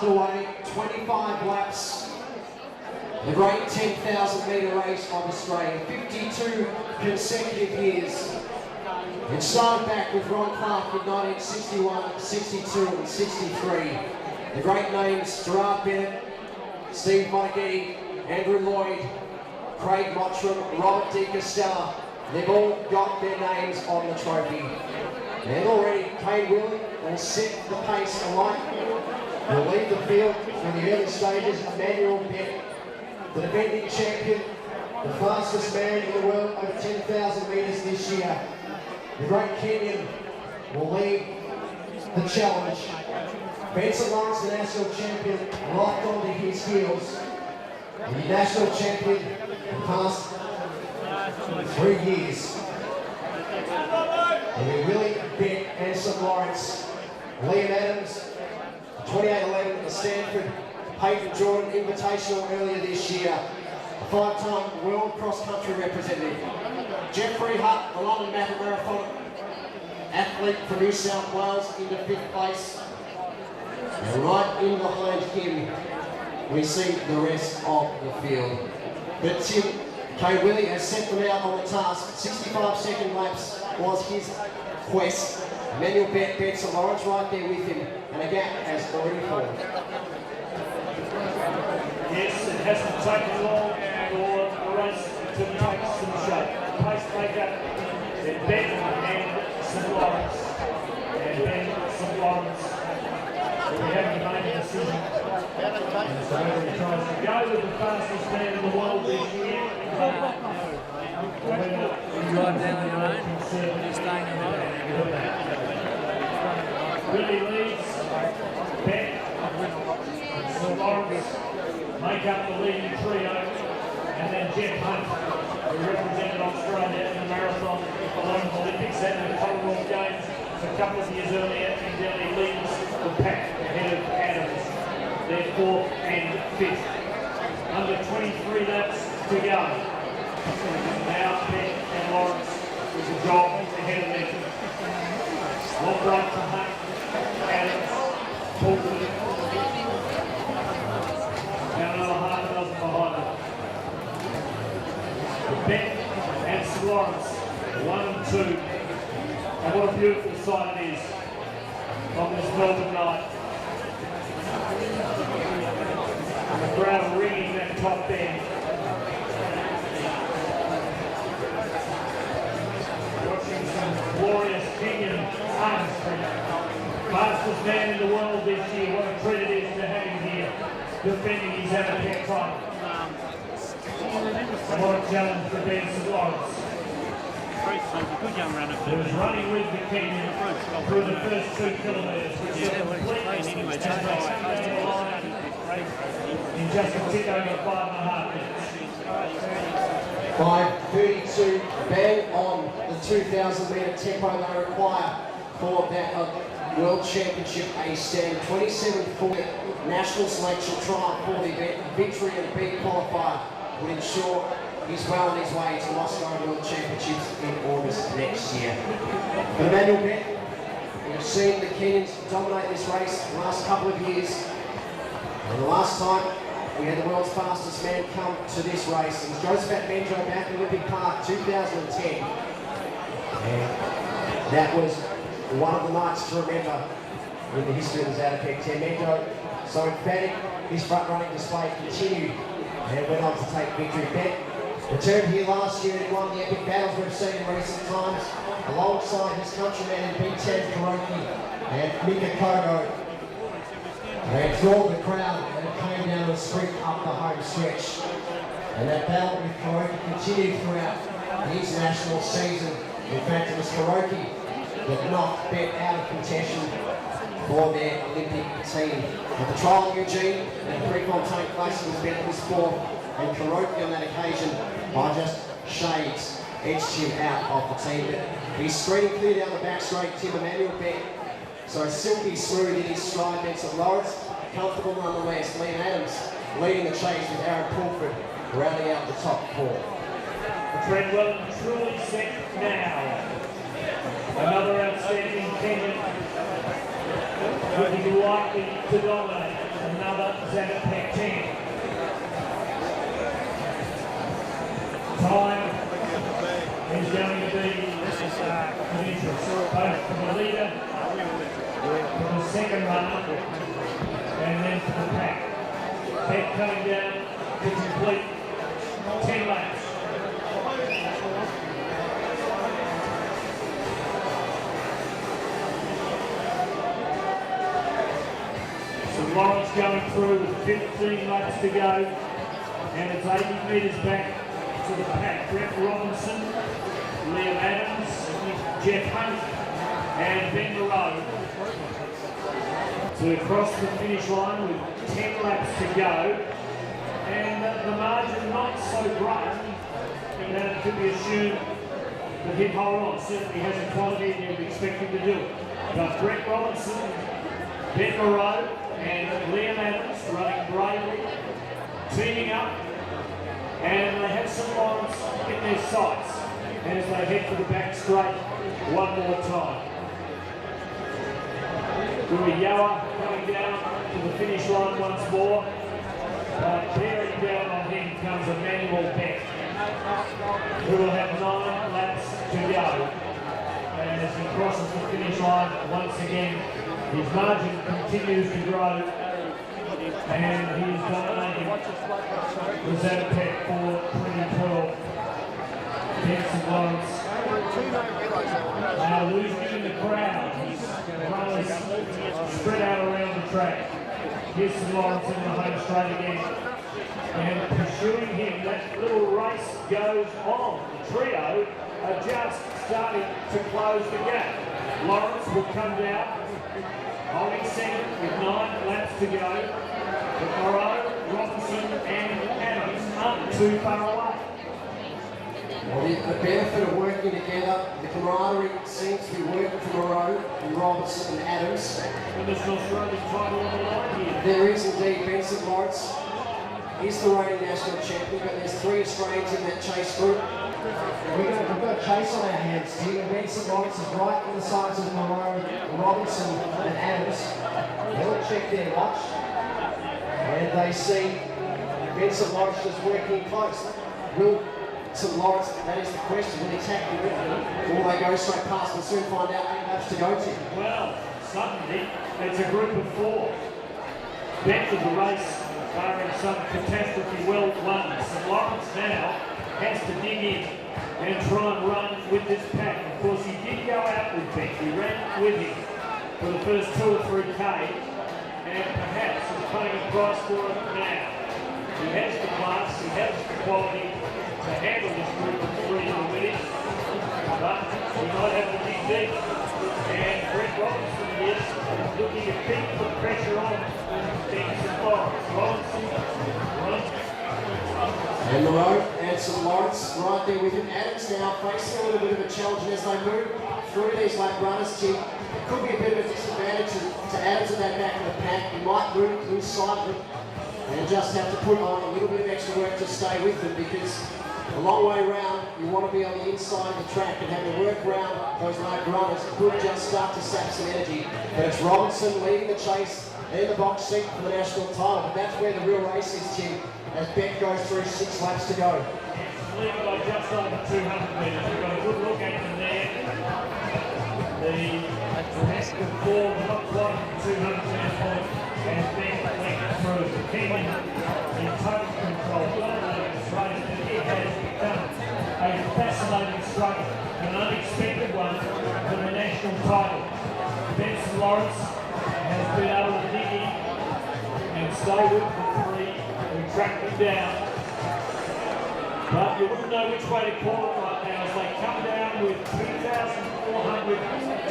underway, 25 laps. The great 10,000 metre race of Australia, 52 consecutive years. It started back with Ron Clark in 1961, 62 and 63. The great names, Gerard Bennett, Steve Monaghetti, Andrew Lloyd, Craig Mottram, Robert De Castella, they've all got their names on the trophy. And already Kane Willie will set the pace alight. Will lead the field in the early stages. Emmanuel Bennett, the defending champion, the fastest man in the world over 10,000 metres this year. The great Kenyan will lead the challenge. Benson Lawrence, the national champion, locked onto his heels. The national champion for the past 3 years. And we Willie Bennett, Benson Lawrence, Liam Adams, 28-11 at the Stanford Peyton Jordan Invitational earlier this year. A 5-time world cross-country representative. Jeffrey Hutt, the London Marathon athlete from New South Wales, into 5th place. And right in behind him, we see the rest of the field. But Tim K. Willie has set them out on the task. 65-second laps was his quest. Emmanuel Benson Lawrence right there with him, and a gap has already formed. Yes, it hasn't taken long for the race to take some shape. Pacemaker, then Ben and St. Lawrence. And Ben St. Lawrence will be having to make a decision. So he tries to go with the fastest man in the world this year. You drive down on your own, or you staying on the road? Willie leads, Ben and St. Lawrence make up the leading trio, and then Jeff Hunt, who represented Australia in the marathon, the London Olympics and the Commonwealth Games a couple of years earlier, in Delhi, leads the pack ahead of Adams. They're 4th and 5th. Under 23 laps to go. Now Ben and Lawrence with a job ahead of them. Long break to Hunt, Adams, Paulson. Now another half a dozen behind them. Ben and St. Lawrence, 1 and 2. And what a beautiful sight it is on this Melbourne night. The crowd ringing that top bend. Watching some glorious Kenyan artistry. Fastest man in the world this year. What a treat it is to have him here defending his Zatopek title. And what a challenge for Ben St. Lawrence. Good young runner. He was running with the Kenyan through the first 2 kilometres, which is Anyway, in just a tick over 5.5 minutes. 5:32, bang on the 2,000 metre tempo they require for that World Championship A stand. 27:40 national selection trial for the event. Victory and B qualifier would ensure he's well on his way to Moscow World Championships in August next year. But Emmanuel Bennett, we've seen the Kenyans dominate this race the last couple of years. And the last time we had the world's fastest man come to this race. It was Joseph Menjo back in Olympic Park 2010. And that was one of the nights to remember in the history of the Zatopek 10. Menjo, so emphatic, his front running display continued and went on to take victory. Bennett returned here last year and won the epic battles we've seen in recent times, alongside his countryman in B10 Kuroki and Mika Kogo. They enthralled the crowd and it came down to a sprint up the home stretch. And that battle with Kuroki continued throughout the international season. In fact, it was Kuroki that knocked Bennett out of contention for their Olympic team. At the trial in Eugene, and the Prefontaine Classic was Bennett was 4th, and Kuroki on that occasion, by just shades, edged him out of the team. But he's screening clear down the back straight. Tim Emmanuel Bennett, so silky smooth in his stride. Benson Lawrence, comfortable nonetheless. Liam Adams leading the chase with Aaron Pulford rounding out the top 4. The trend well and truly set now. Another outstanding Kenyan looking likely to dominate another Zatopek 10. Time is going to be of interest, both for the leader, for the second runner, and then for the pack. Beck coming down to complete 10 laps. So Lawrence going through with 15 laps to go, and it's 80 metres back to the pack. Brett Robinson, Liam Adams, Jeff Hunt, and Ben Moreau. To cross the finish line with 10 laps to go, and the margin not so great that it could be assumed that he'd hold on. Certainly has a quality and you'd expect him to do it. But Brett Robinson, Ben Moreau, and Liam Adams running bravely, teaming up, and they have St Lawrence in their sights as they head for the back straight one more time. Rui Yoa coming down to the finish line once more. Bearing down on him comes Emmanuel Beck, who will have 9 laps to go. And as he crosses the finish line once again, his margin continues to grow, and he is dominating the Zatopek for 2012 against St Lawrence. Now losing him in the crowd. Runners spread out around the track. Here's St Lawrence in the home straight again. And pursuing him, that little race goes on. The trio are just starting to close the gap. Lawrence will come down, holding second with 9 laps to go. But Moreau, Robinson and Adams aren't too far away. Well, the benefit of working together, the camaraderie seems to be working for Moreau and Robinson and Adams. And there's an Australian title on the line here. There is indeed. Ben St Lawrence is the reigning national champion, but there's 3 Australians in that chase group. We've got a chase on our hands here. Ben St Lawrence is right in the sides of Moreau, Robinson and Adams. They'll check their watch, and they see Ben St Lawrence just working close. Will St Lawrence, that is the question, will he tackle with them, or will they go straight past? We'll soon find out 8 laps to go to. Well, suddenly it's a group of 4. Back to the race, barring some catastrophe well won. St Lawrence now has to dig in and try and run with this pack. Of course, he did go out with Beck. He ran with him for the first 2 or 3K, and perhaps is paying a price for it now. He has the class, he has the quality to handle this group of 3 in the winning, but he might have to dig deep. And Brett Robinson is looking to keep the pressure on St Lawrence. Robinson. And Moreau and St Lawrence right there with him. Adams now facing a little bit of a challenge, and as they move through these late runners, Tim, it could be a bit of a disadvantage to Adams at that back of the pack. He might lose sight of them and just have to put on a little bit of extra work to stay with them, because a long way round, you want to be on the inside of the track, and having to work around those late runners could just start to sap some energy. But it's Robinson leading the chase in the box seat for the national title. But that's where the real race is, Tim, as Beck goes through 6 laps to go. Leading by just over 200 metres. We've got a good look at them there. The rest of 4, not quite 200 metre point, has been linked through. The Kenyan in total control. This race that he has become a fascinating struggle, an unexpected one for the national title. Ben St Lawrence has been able to dig in and stay with the 3 and track them down. But you wouldn't know which way to call it right now as they come down with 2,400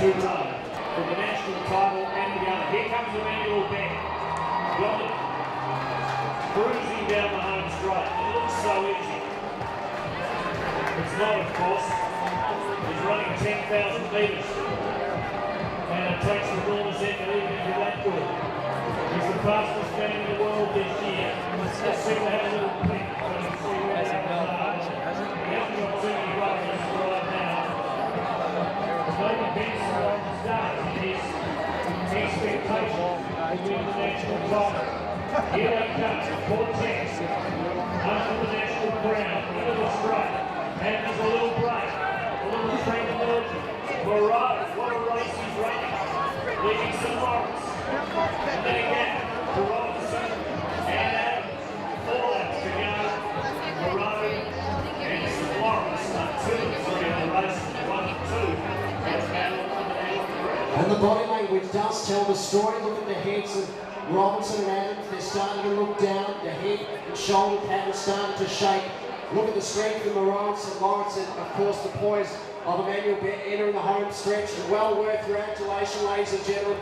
to run for the national title and the other. Here comes Emmanuel Beck. Got it. Cruising down the home straight. It looks so easy. It's not, of course. He's running 10,000 metres. And it takes the enormous effort even to that good. He's the fastest man in the world this year. Let's see to have a little pick. Expectation to win the national title. Here they come, Cortex, under the national crown, into the straight, and there's a little break, a little straight emerging. Moreau, what a race he's running, leading St. Lawrence, and then again to Robinson, and Adam, 4 laps to go. Moreau and St. Lawrence are 2 and 3 in the race, 1 and 2. And the body language does tell the story. Look at the heads of Robinson and Adams. They're starting to look down. The head and shoulder pattern starting to shake. Look at the strength of Moreau and St. Lawrence, and of course the poise of Emmanuel Bett entering the home stretch. And well worth your adulation, ladies and gentlemen.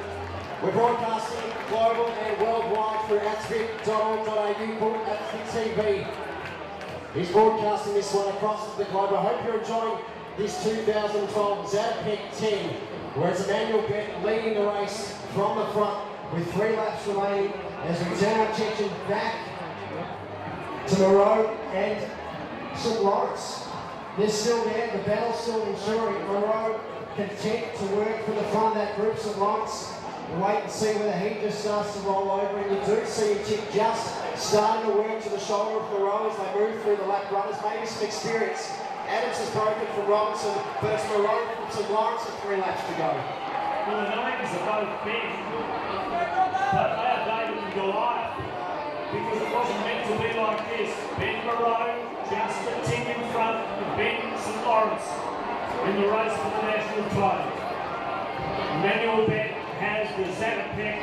We're broadcasting global and worldwide through atsvik.org.au, Atsvik TV. He's broadcasting this one across the globe. I hope you're enjoying this 2012 Zatopek 10, where it's Emmanuel Bett leading the race from the front with 3 laps remaining as we turn our attention back to Moreau and St. Lawrence. They're still there, the battle's still ensuring. Moreau content to work from the front of that group. St. Lawrence, we'll wait and see whether he just starts to roll over, and you do see him tip just starting to work to the shoulder of Moreau as they move through the lap runners. Maybe some experience. Adams has broken from Robinson, but it's Moreau from St. Lawrence with 3 laps to go. Well, the names are both big, but they are David and Goliath, because it wasn't meant to be like this. Ben Moreau just a tick in front of Ben St. Lawrence in the race for the national title. Emmanuel Bett has the Zatopek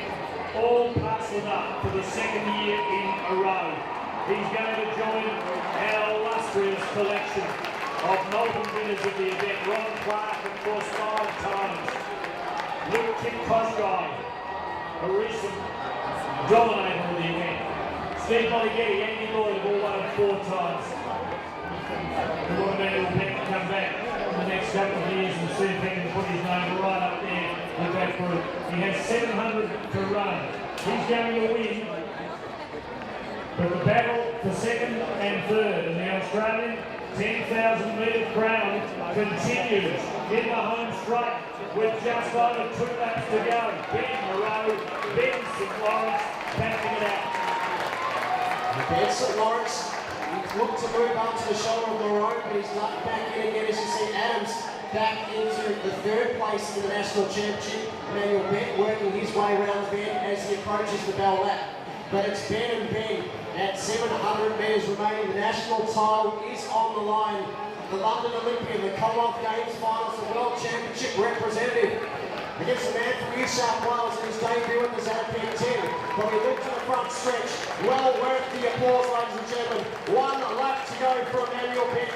all parcelled up for the 2nd year in a row. He's going to join our illustrious collection of Melbourne winners of the event. Ron Clark, of course, 5 times. Luke Kim Kosgei, a recent dominator of the event. Steve Monaghetti, Andy Lloyd have all won it 4 times. We want Emmanuel Bett to come back in the next couple of years and see if he can put his name right up there with that group. He has 700 to run. He's going to win. But the battle for 2nd and 3rd in the Australian 10,000 metre crown continues in the home straight with just over 2 laps to go. Ben Moreau, Ben St. Lawrence backing it out. Ben St. Lawrence, he's looked to move up to the shoulder of Moreau, but he's not back in again as you see Adams back into the 3rd place in the National Championship. Emmanuel Bett working his way around the bend as he approaches the bell lap. But it's Ben and Ben at 700 metres remaining. The national title is on the line. The London Olympian, the Commonwealth Games finals, the World Championship representative against a man from New South Wales in his debut at the Zatopek 10. But we look to the front stretch. Well worth the applause, ladies and gentlemen. 1 lap to go for Emmanuel Bett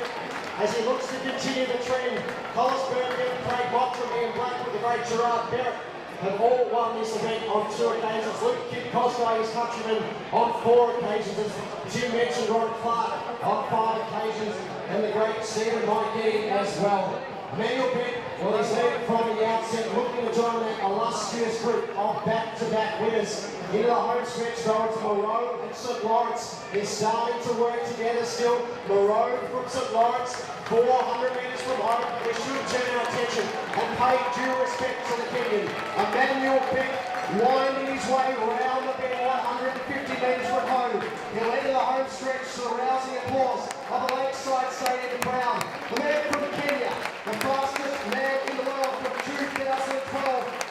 as he looks to continue the trend. Hollis Birmingham, Craig Mottram and Black with the great Gerard Barrett have all won this event on 2 occasions. Luke Kim Kosgei, his countryman, on 4 occasions. As Jim mentioned, Ron Clark on 5 occasions, and the great Stephen Monaghetti as well. Emmanuel Bett, well, he's led from the outset, looking to join that illustrious group of back-to-back winners. Into the home stretch, though, it's Moreau and St. Lawrence. They're starting to work together still. Moreau from St. Lawrence, 400 metres from home, but we should turn our attention and pay due respect to the Kenyan. Emmanuel Bett winding his way round the bend, 150 metres from home. He'll enter the home stretch to the rousing applause of the Lakeside Stadium crowd. The man from Kenya, the fastest man in the world from 2012,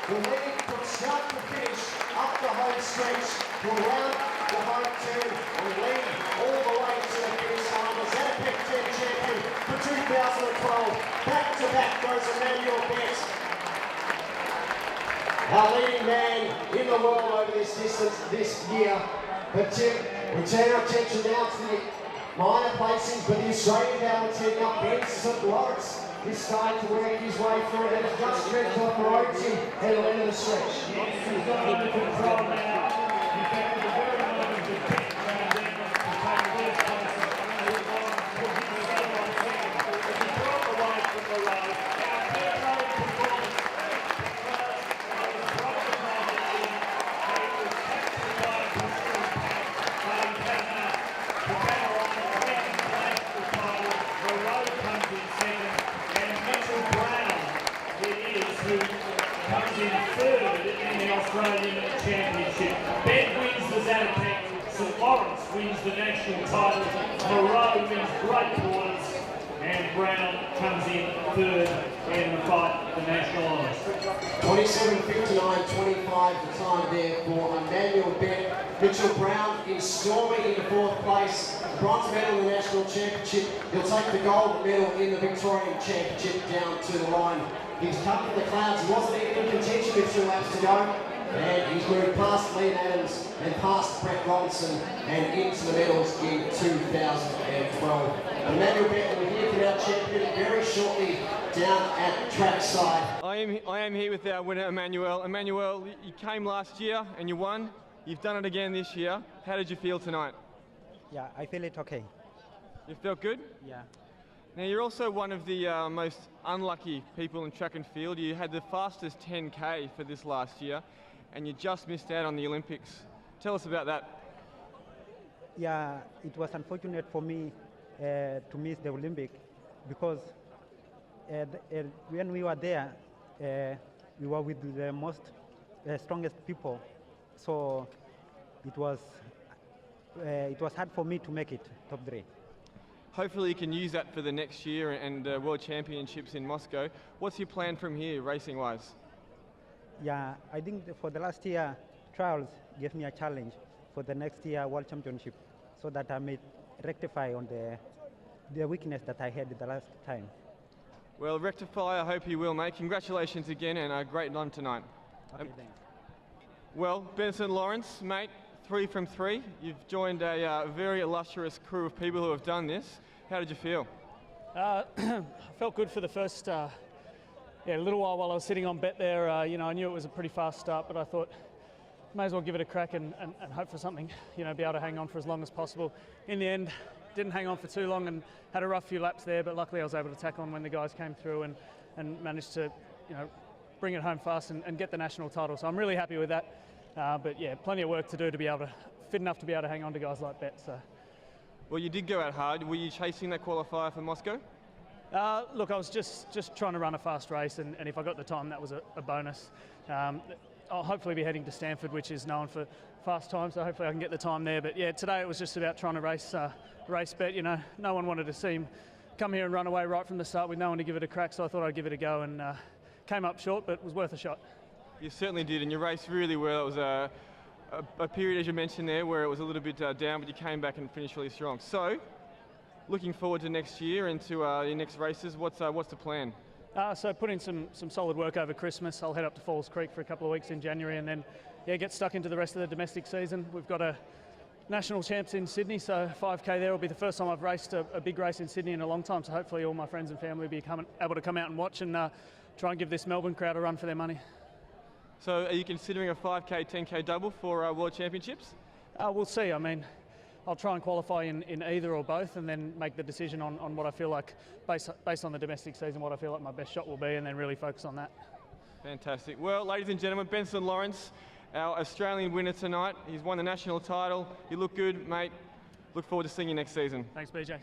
will lead from start to finish up the home stretch, will round the home turn and lead all the way to the finish line. The Zatopek 10 champion for 2012. Back to back goes Emmanuel Bett, our leading man in the world over this distance this year. But Tim, we turn our attention now to the minor placings, but the Australian down the 10 up, Ben St. Lawrence is starting to work his way through it, and it's just stretched off Moreau and he'll enter the stretch. Yes, he's got under control now. In fact, at the very moment, the pick ran down to take first place. He broke away from the road. Now, clear road performance. Who comes in 3rd in the Australian Championship. wins the national title. Moreau wins great quarters, and Brown comes in third in the fight for the national honours. 27.59.25 the time there for Emmanuel Bennett. Mitchell Brown is storming into fourth place. Bronze medal in the national championship. He'll take the gold medal in the Victorian championship down to the line. He's cut in the clouds. He wasn't even in contention with 2 laps to go. And he's moved past Liam Adams and past Brett Robinson and into the medals in 2012. Emmanuel Bennett will be here for our champion very shortly down at trackside. I am here with our winner, Emmanuel. Emmanuel, you came last year and you won. You've done it again this year. How did you feel tonight? Yeah, I feel it okay. You felt good? Yeah. Now you're also one of the most unlucky people in track and field. You had the fastest 10K for this last year and you just missed out on the Olympics. Tell us about that. Yeah, it was unfortunate for me to miss the Olympic because when we were there, we were with the most strongest people. So it was hard for me to make it top 3. Hopefully you can use that for the next year and World Championships in Moscow. What's your plan from here, racing-wise? Yeah, I think for the last year, trials gave me a challenge for the next year World Championship so that I may rectify on the weakness that I had the last time. Well, rectify, I hope you will, mate. Congratulations again and a great run tonight. Okay, thanks. Well, Benson Lawrence, mate, 3 from 3. You've joined a very illustrious crew of people who have done this. How did you feel? I felt good for the first a little while I was sitting on bet there. You know, I knew it was a pretty fast start, but I thought may as well give it a crack and hope for something, you know, be able to hang on for as long as possible. In the end, didn't hang on for too long and had a rough few laps there, but luckily I was able to tack on when the guys came through and managed to, you know, bring it home fast and get the national title. So I'm really happy with that. But yeah, plenty of work to do to be able to, fit enough to be able to hang on to guys like Bet. So. Well, you did go out hard. Were you chasing that qualifier for Moscow? Look, I was just trying to run a fast race, and if I got the time, that was a bonus. I'll hopefully be heading to Stanford, which is known for fast times, so hopefully I can get the time there. But yeah, today it was just about trying to race Bet. You know, no one wanted to see him come here and run away right from the start with no one to give it a crack, so I thought I'd give it a go, and came up short, but it was worth a shot. You certainly did, and you raced really well. It was a period, as you mentioned there, where it was a little bit down, but you came back and finished really strong. So, looking forward to next year and to your next races, what's the plan? So put in some solid work over Christmas. I'll head up to Falls Creek for a couple of weeks in January and then get stuck into the rest of the domestic season. We've got a national champs in Sydney, so 5K there will be the first time I've raced a big race in Sydney in a long time, so hopefully all my friends and family will be able to come out and watch and try and give this Melbourne crowd a run for their money. So are you considering a 5K, 10K double for World Championships? We'll see. I mean, I'll try and qualify in either or both and then make the decision on what I feel like, based on the domestic season, what I feel like my best shot will be and then really focus on that. Fantastic. Well, ladies and gentlemen, Benson Lawrence, our Australian winner tonight. He's won the national title. You look good, mate. Look forward to seeing you next season. Thanks, BJ.